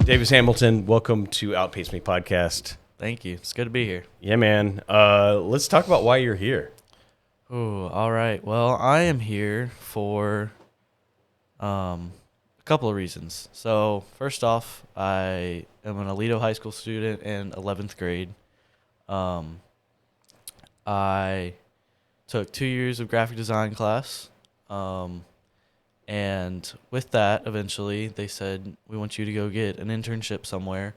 Davis Hamilton, welcome to Outpace Me podcast. Thank you. It's good to be here. Yeah, man. Let's talk about why you're here. Ooh, all right. Well, I am here for a couple of reasons. So, first off, I am an Aledo High School student in 11th grade. I took 2 years of graphic design class. And with that, eventually, they said, we want you to go get an internship somewhere,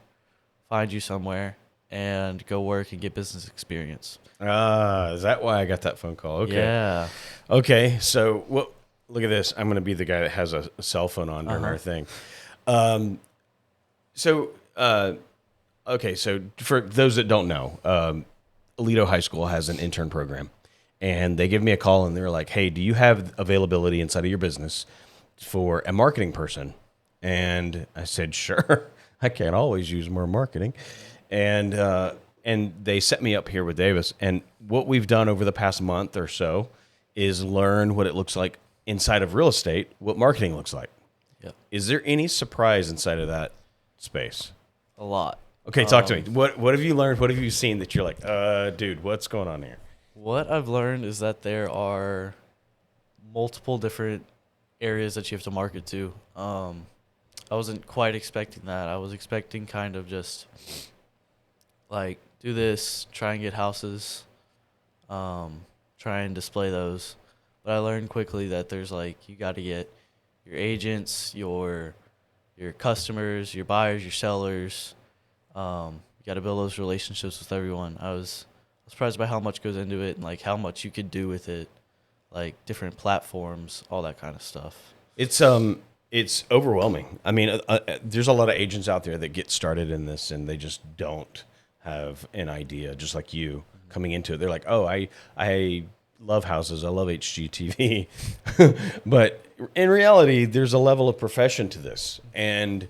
find you somewhere, and go work and get business experience. Is that why I got that phone call? Okay. Yeah. Okay, so look at this. I'm going to be the guy that has a cell phone on during our thing. Okay, so for those that don't know, Aledo High School has an intern program. And they give me a call and they're like, hey, do you have availability inside of your business for a marketing person? And I said, sure. I can't always use more marketing. And they set me up here with Davis. And what we've done over the past month or so is learn what it looks like inside of real estate, what marketing looks like. Yep. Is there any surprise inside of that space? A lot. Okay, talk to me. What have you learned? What have you seen that you're like, dude, what's going on here? What I've learned is that there are multiple different areas that you have to market to. I wasn't quite expecting that. I was expecting kind of just like do this, try and get houses, try and display those. But I learned quickly that there's like you got to get your agents, your customers, your buyers, your sellers. You got to build those relationships with everyone. I was surprised by how much goes into it and like how much you could do with it, like different platforms, all that kind of stuff. It's overwhelming. I mean, there's a lot of agents out there that get started in this and they just don't have an idea, just like you coming into it. They're like, oh, I love houses. I love HGTV. But in reality, there's a level of profession to this. And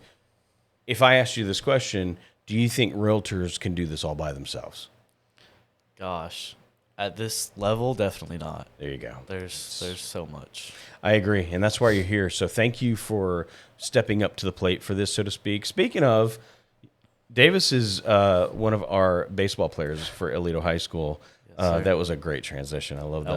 if I asked you this question, do you think realtors can do this all by themselves? Gosh, at this level, definitely not. There you go. There's so much. I agree, and that's why you're here. So thank you for stepping up to the plate for this, so to speak. Speaking of, Davis is one of our baseball players for Aledo High School. Yes, that was a great transition. I love that.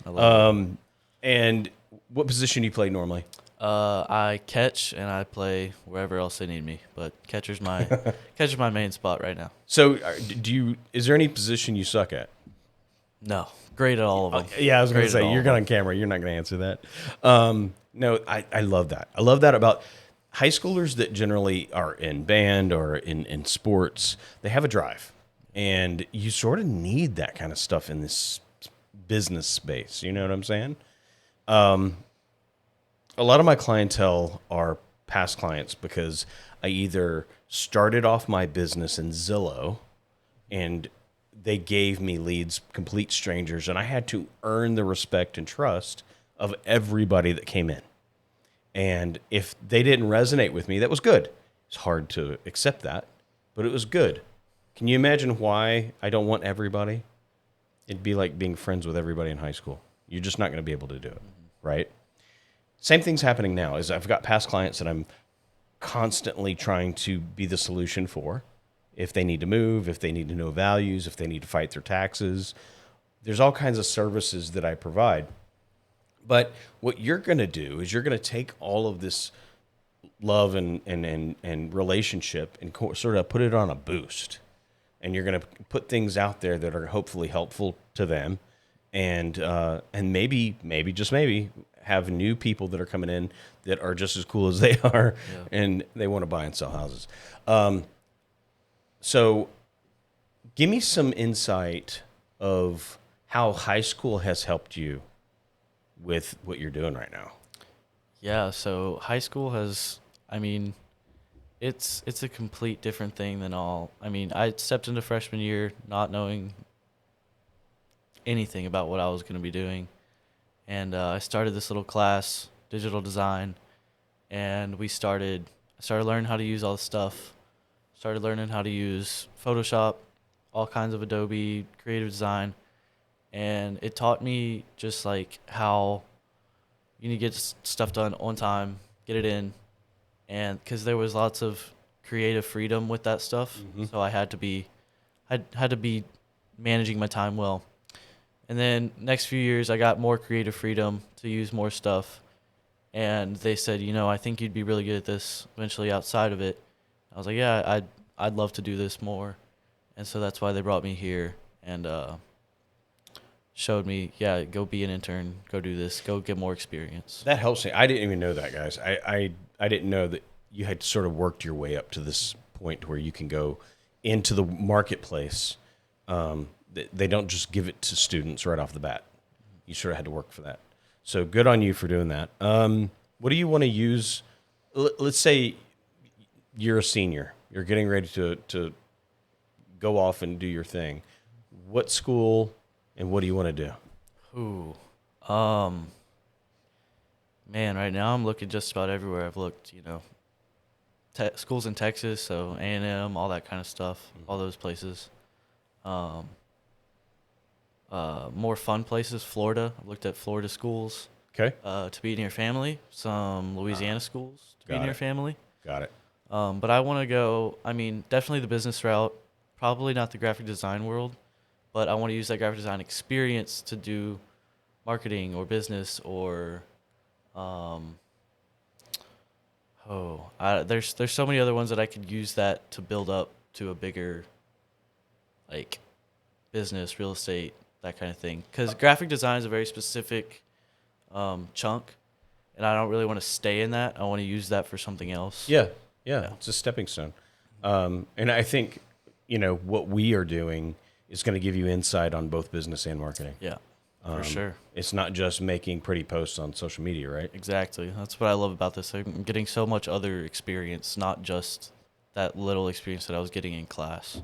I love it. And what position do you play normally? I catch and I play wherever else they need me, but catcher's my main spot right now. So is there any position you suck at? No, great at all of them. Yeah, I was going to Great at say, all you're of not them. on camera. You're not going to answer that. No, I love that. I love that about high schoolers that generally are in band or in sports. They have a drive, and you sort of need that kind of stuff in this business space. You know what I'm saying? A lot of my clientele are past clients because I either started off my business in Zillow and they gave me leads, complete strangers, and I had to earn the respect and trust of everybody that came in. And if they didn't resonate with me, that was good. It's hard to accept that, but it was good. Can you imagine why I don't want everybody? It'd be like being friends with everybody in high school. You're just not going to be able to do it, right? Same thing's happening now. Is I've got past clients that I'm constantly trying to be the solution for. If they need to move, if they need to know values, if they need to fight their taxes, there's all kinds of services that I provide. But what you're going to do is you're going to take all of this love and relationship and sort of put it on a boost. And you're going to put things out there that are hopefully helpful to them. And maybe just maybe have new people that are coming in that are just as cool as they are, and they want to buy and sell houses. So give me some insight of how high school has helped you with what you're doing right now. Yeah, so high school has, I mean, it's a complete different thing than all. I mean, I stepped into freshman year not knowing anything about what I was going to be doing. And I started this little class, digital design, and I started learning how to use all the stuff. Started learning how to use Photoshop, all kinds of Adobe, creative design. And it taught me just like how you need to get stuff done on time, get it in. And because there was lots of creative freedom with that stuff. So I had to be managing my time well. And then next few years, I got more creative freedom to use more stuff. And they said, I think you'd be really good at this eventually outside of it. I was like, yeah, I'd love to do this more. And so that's why they brought me here and showed me, yeah, go be an intern, go do this, go get more experience. That helps me. I didn't even know that, guys. I didn't know that you had sort of worked your way up to this point where you can go into the marketplace. They don't just give it to students right off the bat. You sort of had to work for that. So good on you for doing that. What do you want to use? Let's say you're a senior. You're getting ready to go off and do your thing. What school and what do you want to do? Man, right now I'm looking just about everywhere. I've looked, schools in Texas, so A&M, all that kind of stuff, all those places. More fun places, Florida. I've looked at Florida schools. Okay. To be near family. Some Louisiana schools to be near family. Got it. But I want to go, definitely the business route, probably not the graphic design world, but I want to use that graphic design experience to do marketing or business or, there's so many other ones that I could use that to build up to a bigger, like, business, real estate, that kind of thing. Because graphic design is a very specific chunk, and I don't really want to stay in that. I want to use that for something else. Yeah. It's a stepping stone. And I think, what we are doing is going to give you insight on both business and marketing. Yeah, for sure. It's not just making pretty posts on social media, right? Exactly. That's what I love about this. I'm getting so much other experience, not just that little experience that I was getting in class.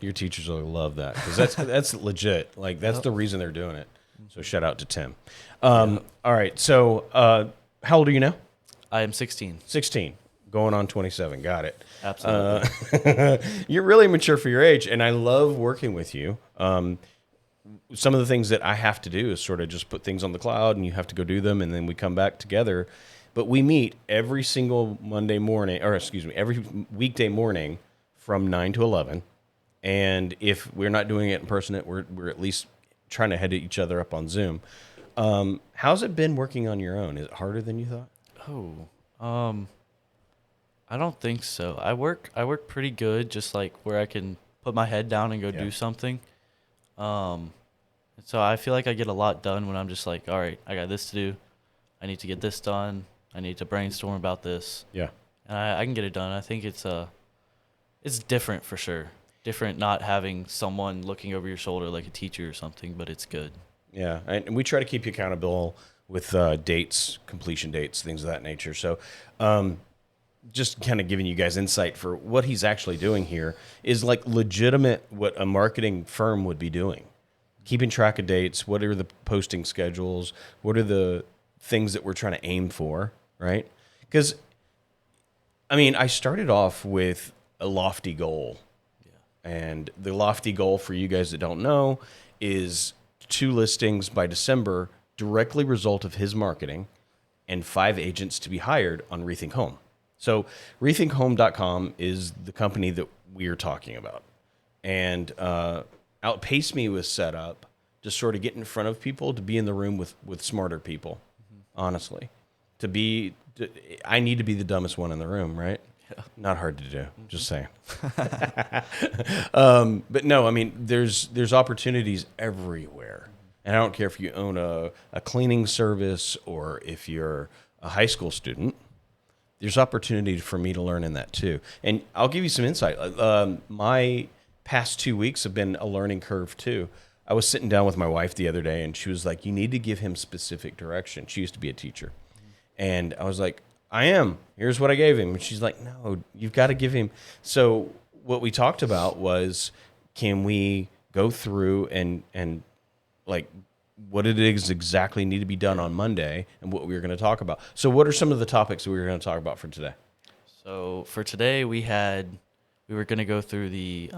Your teachers will love that because that's legit. Like, that's the reason they're doing it. So shout out to Tim. All right. So how old are you now? I am 16. 16. Going on 27. Got it. Absolutely. You're really mature for your age, and I love working with you. Some of the things that I have to do is sort of just put things on the cloud, and you have to go do them, and then we come back together. But we meet every single every weekday morning from 9 to 11. And if we're not doing it in person, we're at least trying to head each other up on Zoom. How's it been working on your own? Is it harder than you thought? I don't think so. I work pretty good, just like where I can put my head down and go do something. So I feel like I get a lot done when I'm just like, all right, I got this to do. I need to get this done. I need to brainstorm about this. Yeah. And I can get it done. I think it's different for sure. Different not having someone looking over your shoulder like a teacher or something, but it's good. Yeah. And we try to keep you accountable with dates, completion dates, things of that nature. So just kind of giving you guys insight for what he's actually doing here is like legitimate what a marketing firm would be doing. Keeping track of dates, what are the posting schedules, what are the things that we're trying to aim for, right? Because, I started off with a lofty goal. Yeah. And the lofty goal for you guys that don't know is 2 listings by December, directly result of his marketing, and 5 agents to be hired on Rethink Home. So rethinkhome.com is the company that we are talking about. And Outpace Me was set up to sort of get in front of people, to be in the room with smarter people, honestly. I need to be the dumbest one in the room, right? Yeah. Not hard to do, just saying. But no, there's opportunities everywhere. And I don't care if you own a cleaning service or if you're a high school student. There's opportunity for me to learn in that too. And I'll give you some insight. My past 2 weeks have been a learning curve too. I was sitting down with my wife the other day and she was like, you need to give him specific direction. She used to be a teacher. And I was like, I am. Here's what I gave him. And she's like, no, you've got to give him. So what we talked about was, can we go through and like, what it is exactly need to be done on Monday and what we were going to talk about. So what are some of the topics that we were going to talk about for today? So for today we were going to go through the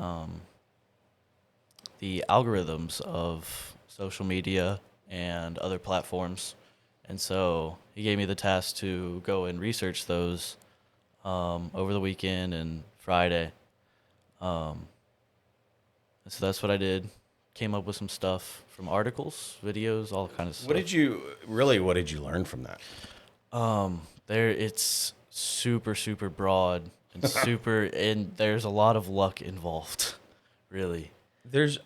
algorithms of social media and other platforms. And so he gave me the task to go and research those over the weekend and Friday. So that's what I did. Came up with some stuff from articles, videos, all kind of stuff. What did you learn from that? There it's super, super broad and and there's a lot of luck involved, really. There's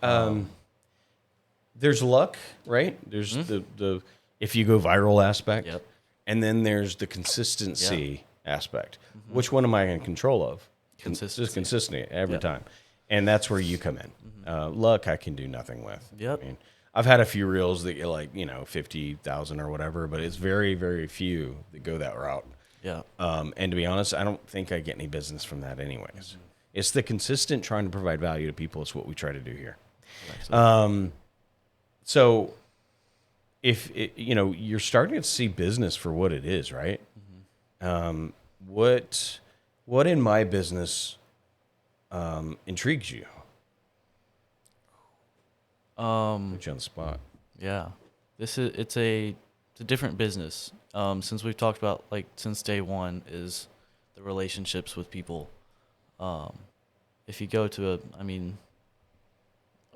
luck, right? There's the if you go viral aspect. Yep. And then there's the consistency aspect. Which one am I in control of? Consistency. Just consistency every time. And that's where you come in. Luck, I can do nothing with. Yep. I mean, I've had a few reels that get like, 50,000 or whatever, but it's very, very few that go that route. Yeah. And to be honest, I don't think I get any business from that anyways. It's the consistent trying to provide value to people. It's what we try to do here. So if you're starting to see business for what it is, right? What in my business intrigues you? Put you on the spot. Yeah, it's a different business. Since we've talked about since day one is the relationships with people. If you go to a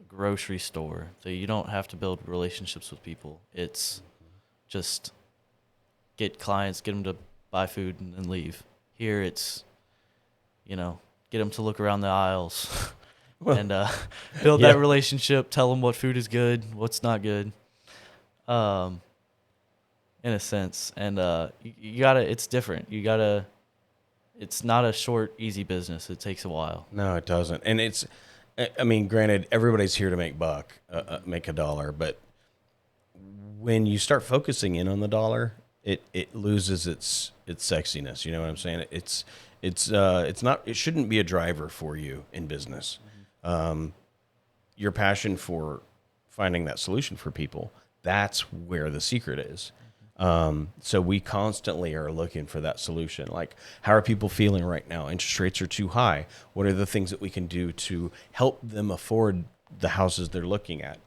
grocery store, you don't have to build relationships with people. It's just get clients, get them to buy food and leave. Here it's, get them to look around the aisles and build that relationship, tell them what food is good, what's not good, in a sense. And you gotta, it's different. It's not a short, easy business. It takes a while. No, it doesn't. And granted, everybody's here to make make a dollar, but when you start focusing in on the dollar, it loses its sexiness. You know what I'm saying? It shouldn't be a driver for you in business. Your passion for finding that solution for people, that's where the secret is. So we constantly are looking for that solution. Like, how are people feeling right now? Interest rates are too high. What are the things that we can do to help them afford the houses they're looking at?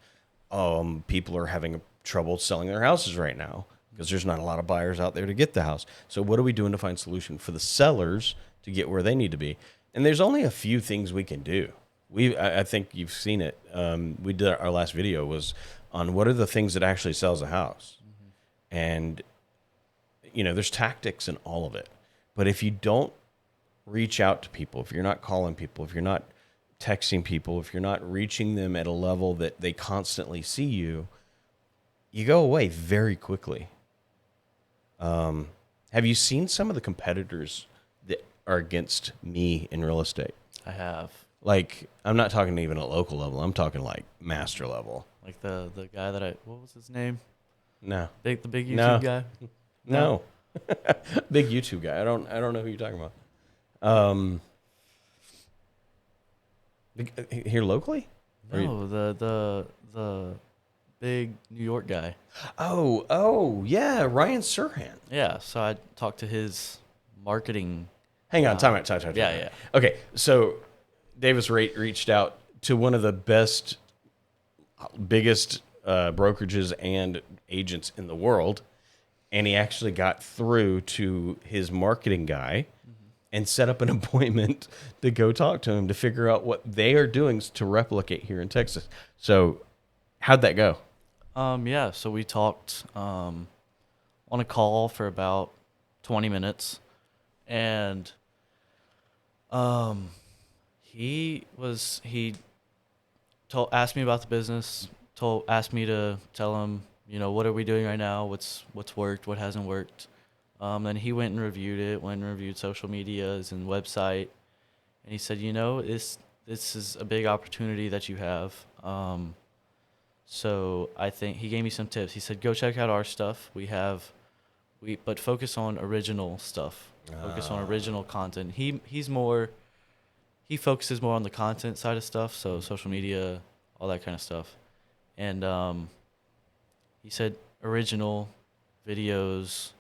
People are having trouble selling their houses right now because there's not a lot of buyers out there to get the house. So what are we doing to find solution for the sellers to get where they need to be? And there's only a few things we can do. I think you've seen it. We did our last video was on what are the things that actually sells a house. And, there's tactics in all of it. But if you don't reach out to people, if you're not calling people, if you're not texting people, if you're not reaching them at a level that they constantly see you, you go away very quickly. Have you seen some of the competitors that are against me in real estate? I have. Like, I'm not talking even at local level. I'm talking like master level. Like the guy what was his name? No. The big YouTube guy? No. Big YouTube guy. I don't know who you're talking about. Here locally? No, the big New York guy. Oh, yeah, Ryan Serhant. Yeah, so I talked to his marketing. Hang on, time out. Yeah. Okay, so Davis reached out to one of the biggest brokerages and agents in the world, and he actually got through to his marketing guy and set up an appointment to go talk to him to figure out what they are doing to replicate here in Texas. So how'd that go? Yeah, so we talked on a call for about 20 minutes, and he asked me about the business, asked me to tell him, what are we doing right now, what's worked, what hasn't worked. Then he went and reviewed social medias and website, and he said, this is a big opportunity that you have. So I think he gave me some tips. He said, go check out our stuff. But focus on original stuff. Focus on original content. He focuses more on the content side of stuff, so social media, all that kind of stuff. And he said original videos,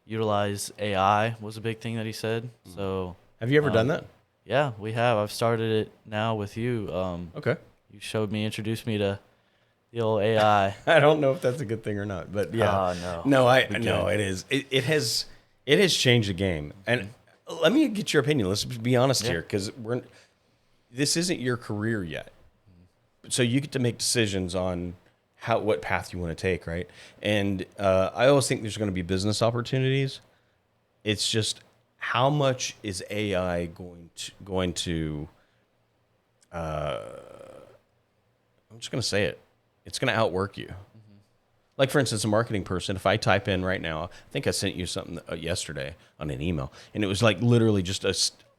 utilize AI was a big thing that he said. So have you ever done that? Yeah, we have. I've started it now with you. Okay. You introduced me to the old AI. I don't know if that's a good thing or not, but yeah. No. No, it is. It has It has changed the game. And let me get your opinion. Let's be honest Yeah. here, because this isn't your career yet. So you get to make decisions on what path you want to take, right? And I always think there's going to be business opportunities. It's just how much is AI going to I'm just going to say it. It's going to outwork you. Like, for instance, a marketing person, if I type in right now, I think I sent you something yesterday on an email, and it was like literally just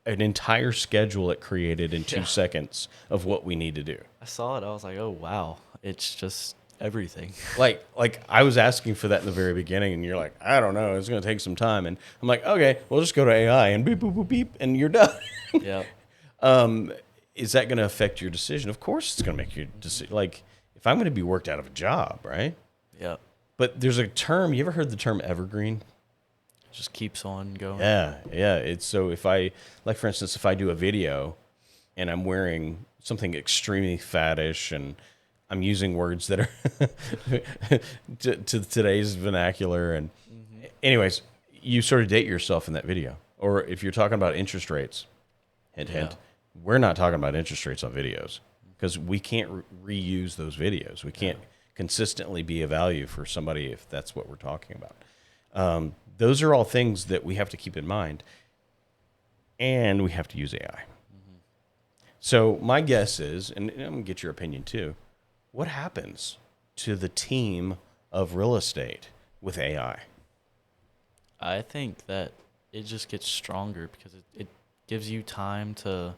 an entire schedule it created in 2 seconds of what we need to do. I saw it. I was like, oh, wow. It's just everything. Like I was asking for that in the very beginning, and you're like, I don't know, it's going to take some time. And I'm like, okay, we'll just go to AI and beep, boop, boop, beep, and you're done. Yeah. Is that going to affect your decision? Of course it's going to make your decision. Like, if I'm going to be worked out of a job, right? Yeah. But there's a term, you ever heard the term evergreen? Just keeps on going. Yeah. It's so if like for instance, if I do a video and I'm wearing something extremely faddish and I'm using words that are to today's vernacular. And anyways, you sort of date yourself in that video. Or if you're talking about interest rates, hint, we're not talking about interest rates on videos because we can't reuse those videos. We can't consistently be a value for somebody if that's what we're talking about. Those are all things that we have to keep in mind, and we have to use AI. So my guess is, and I'm going to get your opinion too, what happens to the team of real estate with AI? I think that it just gets stronger because it gives you time to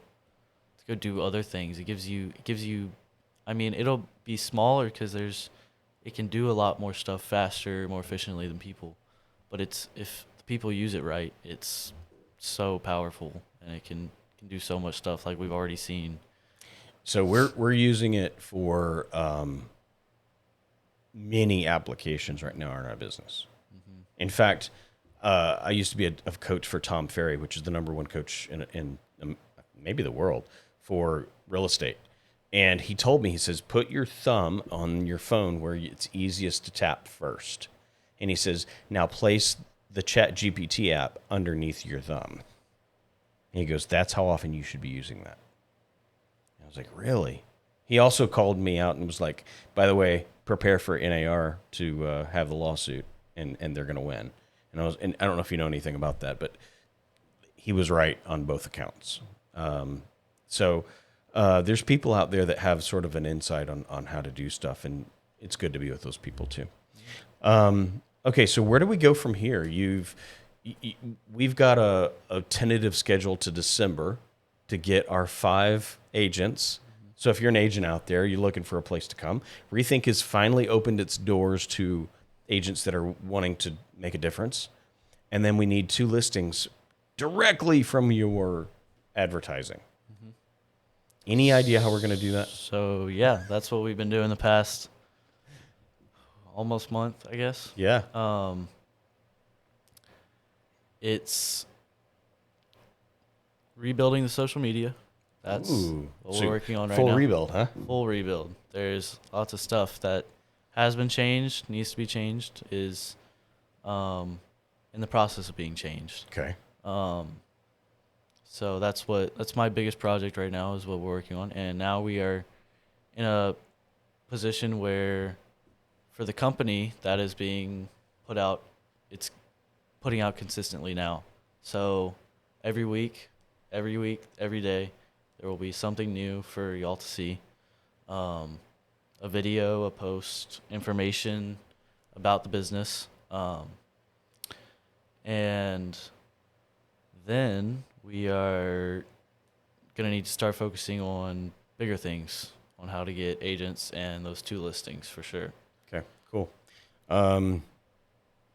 go do other things. It gives you I mean, it'll be smaller because it can do a lot more stuff faster, more efficiently than people. But if the people use it right, it's so powerful and it can do so much stuff like we've already seen. So we're using it for many applications right now in our business. In fact, I used to be a coach for Tom Ferry, which is the number one coach in maybe the world for real estate. And he told me, he says, put your thumb on your phone where it's easiest to tap first. And he says, now place the Chat GPT app underneath your thumb. And he goes, that's how often you should be using that. And I was like, really? He also called me out and was like, by the way, prepare for NAR to have the lawsuit, and they're going to win. And I don't know if you know anything about that, but he was right on both accounts. So there's people out there that have sort of an insight on how to do stuff, and it's good to be with those people too. Okay, so where do we go from here? We've got a tentative schedule to December to get our 5 agents. So if you're an agent out there, you're looking for a place to come. Rethink has finally opened its doors to agents that are wanting to make a difference. And then we need 2 listings directly from your advertising. Any idea how we're going to do that? So yeah, that's what we've been doing the past almost month, I guess. Yeah. It's rebuilding the social media. That's what we're working on right now. Full rebuild, huh? Full rebuild. There's lots of stuff that has been changed, needs to be changed, is in the process of being changed. Okay. So that's my biggest project right now is what we're working on. And now we are in a position where for the company that is being put out, it's putting out consistently now. So every week, every day, there will be something new for y'all to see. A video, a post, information about the business. And then we are going to need to start focusing on bigger things, on how to get agents and those 2 listings for sure. Okay, cool.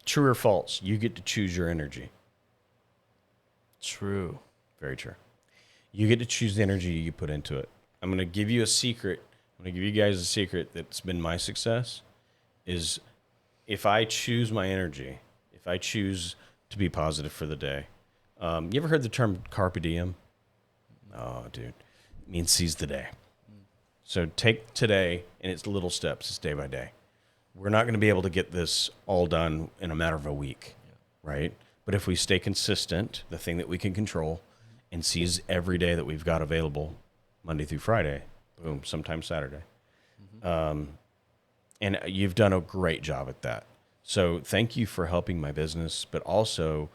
True or false? You get to choose your energy. True. Very true. You get to choose the energy you put into it. I'm going to give you a secret. I'm going to give you guys a secret that's been my success is if I choose my energy, if I choose to be positive for the day. You ever heard the term carpe diem? Oh, dude. It means seize the day. So take today in its little steps. It's day by day. We're not going to be able to get this all done in a matter of a week, right? But if we stay consistent, the thing that we can control, and seize every day that we've got available, Monday through Friday, boom, sometimes Saturday. And you've done a great job at that. So thank you for helping my business, but also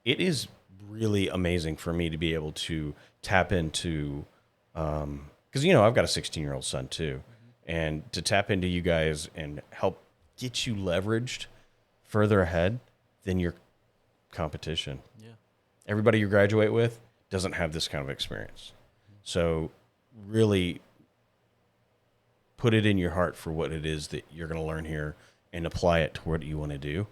it is really amazing for me to be able to tap into, because, I've got a 16-year-old son too, and to tap into you guys and help get you leveraged further ahead than your competition. Yeah. Everybody you graduate with doesn't have this kind of experience. So really put it in your heart for what it is that you're going to learn here and apply it to what you want to do.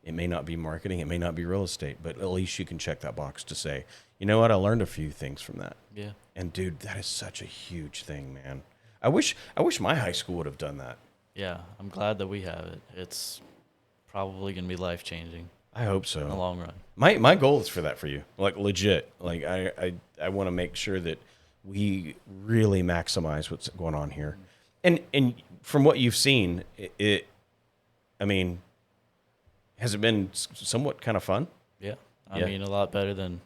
It may not be marketing, it may not be real estate, but at least you can check that box to say, you know what, I learned a few things from that. Yeah. And dude, that is such a huge thing, man. I wish my high school would have done that. Yeah, I'm glad that we have it. It's probably going to be life-changing I hope so. in the long run. My goal is for that for you. Like legit. Like I want to make sure that we really maximize what's going on here. And from what you've seen, I mean, has it been somewhat kind of fun? Yeah. I Yeah. mean, a lot better than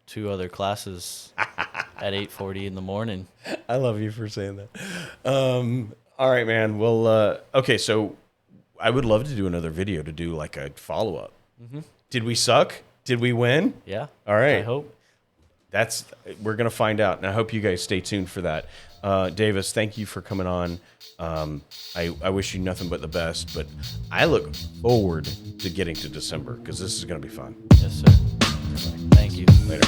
2 other classes at 8:40 in the morning. I love you for saying that. All right, man. Well, okay. So I would love to do another video to do like a follow-up. Did we suck? Did we win? Yeah. All right. I hope. We're going to find out. And I hope you guys stay tuned for that. Davis, thank you for coming on. I wish you nothing but the best, but I look forward to getting to December because this is going to be fun. Yes, sir. Thank you. Later.